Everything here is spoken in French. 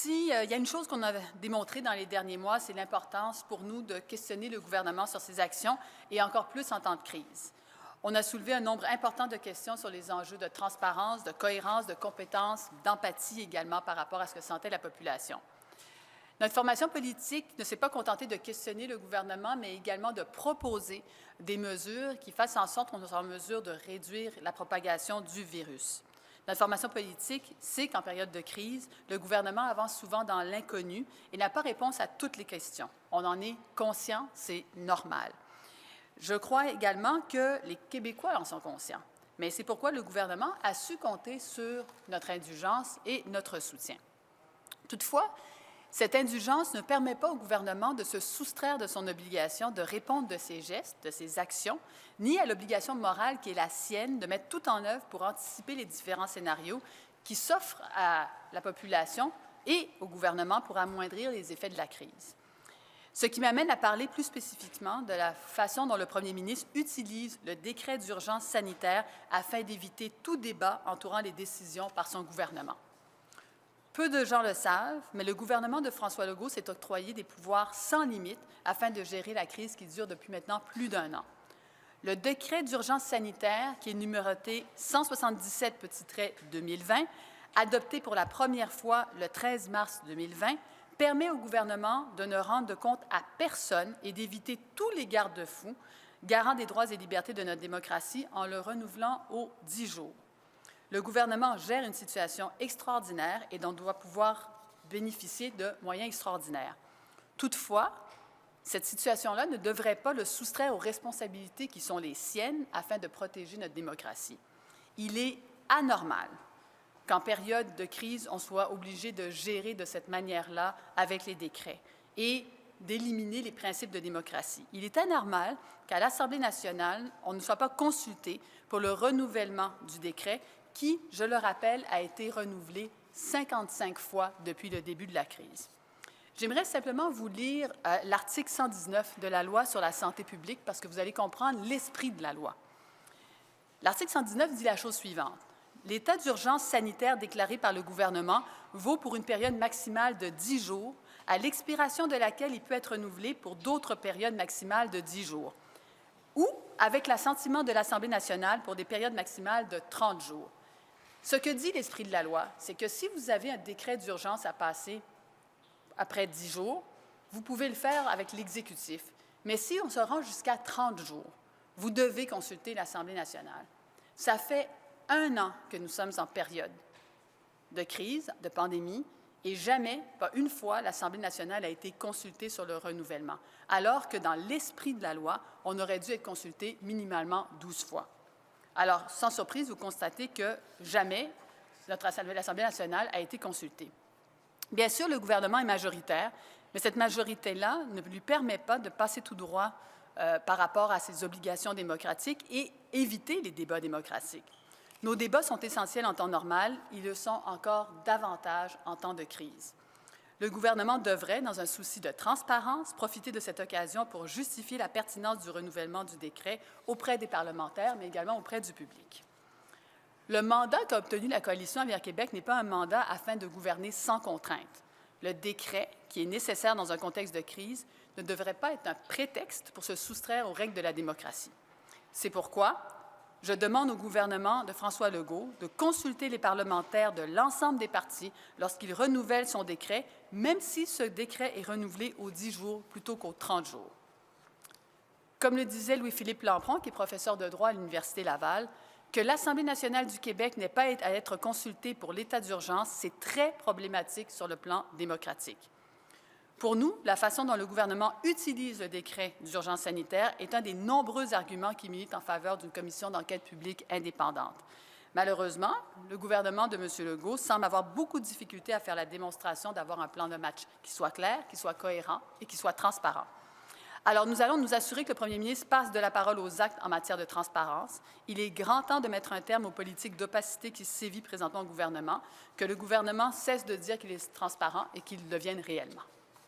Il y a une chose qu'on a démontrée dans les derniers mois, c'est l'importance pour nous de questionner le gouvernement sur ses actions et encore plus en temps de crise. On a soulevé un nombre important de questions sur les enjeux de transparence, de cohérence, de compétence, d'empathie également par rapport à ce que sentait la population. Notre formation politique ne s'est pas contentée de questionner le gouvernement, mais également de proposer des mesures qui fassent en sorte qu'on soit en mesure de réduire la propagation du virus. Notre formation politique sait qu'en période de crise, le gouvernement avance souvent dans l'inconnu et n'a pas réponse à toutes les questions. On en est conscient, c'est normal. Je crois également que les Québécois en sont conscients, mais c'est pourquoi le gouvernement a su compter sur notre indulgence et notre soutien. Toutefois, cette indulgence ne permet pas au gouvernement de se soustraire de son obligation de répondre de ses gestes, de ses actions, ni à l'obligation morale qui est la sienne de mettre tout en œuvre pour anticiper les différents scénarios qui s'offrent à la population et au gouvernement pour amoindrir les effets de la crise. Ce qui m'amène à parler plus spécifiquement de la façon dont le premier ministre utilise le décret d'urgence sanitaire afin d'éviter tout débat entourant les décisions par son gouvernement. Peu de gens le savent, mais le gouvernement de François Legault s'est octroyé des pouvoirs sans limite afin de gérer la crise qui dure depuis maintenant plus d'1 an. Le décret d'urgence sanitaire, qui est numéroté 177-2020, adopté pour la première fois le 13 mars 2020, permet au gouvernement de ne rendre de compte à personne et d'éviter tous les garde-fous garants des droits et libertés de notre démocratie en le renouvelant aux 10 jours. Le gouvernement gère une situation extraordinaire et dont doit pouvoir bénéficier de moyens extraordinaires. Toutefois, cette situation-là ne devrait pas le soustraire aux responsabilités qui sont les siennes afin de protéger notre démocratie. Il est anormal qu'en période de crise, on soit obligé de gérer de cette manière-là avec les décrets et d'éliminer les principes de démocratie. Il est anormal qu'à l'Assemblée nationale, on ne soit pas consulté pour le renouvellement du décret qui, je le rappelle, a été renouvelé 55 fois depuis le début de la crise. J'aimerais simplement vous lire l'article 119 de la Loi sur la santé publique parce que vous allez comprendre l'esprit de la loi. L'article 119 dit la chose suivante. L'état d'urgence sanitaire déclaré par le gouvernement vaut pour une période maximale de 10 jours, à l'expiration de laquelle il peut être renouvelé pour d'autres périodes maximales de 10 jours, ou avec l'assentiment de l'Assemblée nationale pour des périodes maximales de 30 jours. Ce que dit l'esprit de la loi, c'est que si vous avez un décret d'urgence à passer après 10 jours, vous pouvez le faire avec l'exécutif. Mais si on se rend jusqu'à 30 jours, vous devez consulter l'Assemblée nationale. Ça fait 1 an que nous sommes en période de crise, de pandémie, et jamais, pas une fois, l'Assemblée nationale a été consultée sur le renouvellement, alors que dans l'esprit de la loi, on aurait dû être consulté minimalement 12 fois. Alors, sans surprise, vous constatez que jamais l'Assemblée nationale a été consultée. Bien sûr, le gouvernement est majoritaire, mais cette majorité-là ne lui permet pas de passer tout droit par rapport à ses obligations démocratiques et éviter les débats démocratiques. Nos débats sont essentiels en temps normal, ils le sont encore davantage en temps de crise. Le gouvernement devrait, dans un souci de transparence, profiter de cette occasion pour justifier la pertinence du renouvellement du décret auprès des parlementaires, mais également auprès du public. Le mandat qu'a obtenu la Coalition Avenir Québec n'est pas un mandat afin de gouverner sans contrainte. Le décret, qui est nécessaire dans un contexte de crise, ne devrait pas être un prétexte pour se soustraire aux règles de la démocratie. C'est pourquoi je demande au gouvernement de François Legault de consulter les parlementaires de l'ensemble des partis lorsqu'il renouvelle son décret, même si ce décret est renouvelé aux 10 jours plutôt qu'aux 30 jours. Comme le disait Louis-Philippe Lampron, qui est professeur de droit à l'Université Laval, que l'Assemblée nationale du Québec n'ait pas à être consultée pour l'état d'urgence, c'est très problématique sur le plan démocratique. Pour nous, la façon dont le gouvernement utilise le décret d'urgence sanitaire est un des nombreux arguments qui militent en faveur d'une commission d'enquête publique indépendante. Malheureusement, le gouvernement de M. Legault semble avoir beaucoup de difficultés à faire la démonstration d'avoir un plan de match qui soit clair, qui soit cohérent et qui soit transparent. Alors, nous allons nous assurer que le premier ministre passe de la parole aux actes en matière de transparence. Il est grand temps de mettre un terme aux politiques d'opacité qui sévit présentement au gouvernement, que le gouvernement cesse de dire qu'il est transparent et qu'il le devienne réellement.